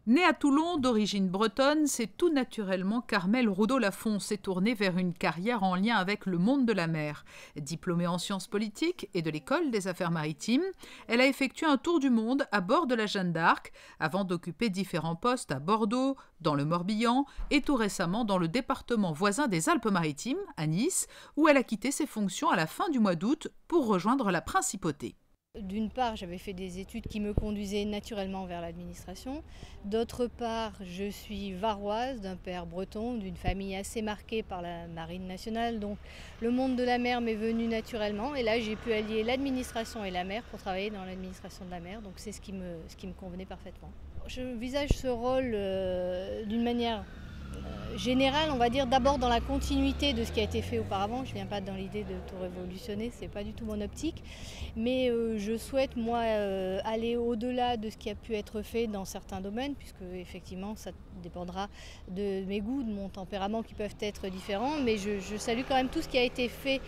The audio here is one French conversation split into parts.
Née à Toulon, d'origine bretonne, c'est tout naturellement qu'Armelle Roudot-Lafont s'est tournée vers une carrière en lien avec le monde de la mer. Diplômée en sciences politiques et de l'École des affaires maritimes, elle a effectué un tour du monde à bord de la Jeanne d'Arc, avant d'occuper différents postes à Bordeaux, dans le Morbihan et tout récemment dans le département voisin des Alpes-Maritimes, à Nice, où elle a quitté ses fonctions à la fin du mois d'août pour rejoindre la principauté. D'une part, j'avais fait des études qui me conduisaient naturellement vers l'administration. D'autre part, je suis varoise d'un père breton, d'une famille assez marquée par la marine nationale. Donc le monde de la mer m'est venu naturellement. Et là, j'ai pu allier l'administration et la mer pour travailler dans l'administration de la mer. Donc c'est ce qui me convenait parfaitement. Je visage ce rôle d'une manière générale, on va dire d'abord dans la continuité de ce qui a été fait auparavant. Je ne viens pas dans l'idée de tout révolutionner, ce n'est pas du tout mon optique. Mais je souhaite, moi, aller au-delà de ce qui a pu être fait dans certains domaines, puisque effectivement, ça dépendra de mes goûts, de mon tempérament qui peuvent être différents. Mais je salue quand même tout ce qui a été fait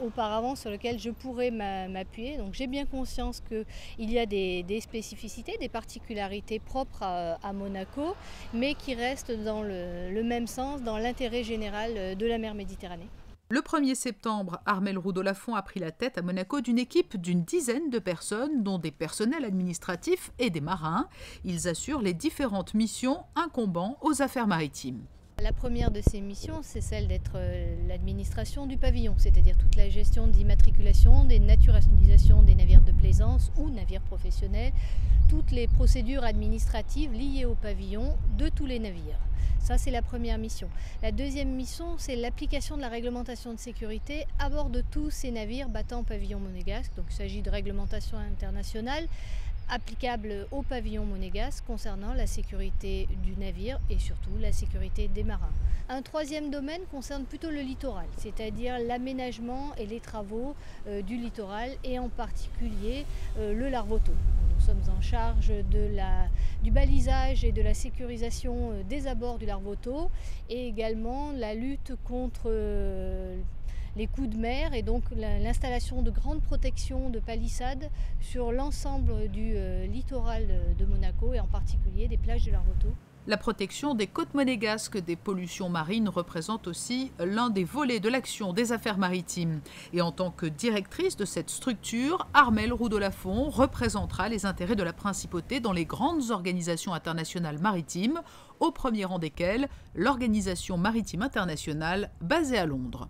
auparavant sur lequel je pourrais m'appuyer. Donc j'ai bien conscience qu'il y a des spécificités, des particularités propres à Monaco, mais qui restent dans le même sens, dans l'intérêt général de la mer Méditerranée. Le 1er septembre, Armelle Roudot-Lafont a pris la tête à Monaco d'une équipe d'une dizaine de personnes, dont des personnels administratifs et des marins. Ils assurent les différentes missions incombant aux affaires maritimes. La première de ces missions, c'est celle d'être l'administration du pavillon, c'est-à-dire toute la gestion d'immatriculation, des naturalisations des navires de plaisance ou navires professionnels, toutes les procédures administratives liées au pavillon de tous les navires. Ça, c'est la première mission. La deuxième mission, c'est l'application de la réglementation de sécurité à bord de tous ces navires battant pavillon monégasque. Donc, il s'agit de réglementation internationale applicable au pavillon monégasque concernant la sécurité du navire et surtout la sécurité des marins. Un troisième domaine concerne plutôt le littoral, c'est-à-dire l'aménagement et les travaux du littoral et en particulier le larvoto. Nous sommes en charge du balisage et de la sécurisation des abords du larvoto et également la lutte contre les coups de mer et donc l'installation de grandes protections de palissades sur l'ensemble du littoral de Monaco et en particulier des plages de Larvoto. La protection des côtes monégasques des pollutions marines représente aussi l'un des volets de l'action des affaires maritimes. Et en tant que directrice de cette structure, Armelle Roudot-Lafont représentera les intérêts de la principauté dans les grandes organisations internationales maritimes, au premier rang desquelles l'Organisation maritime internationale basée à Londres.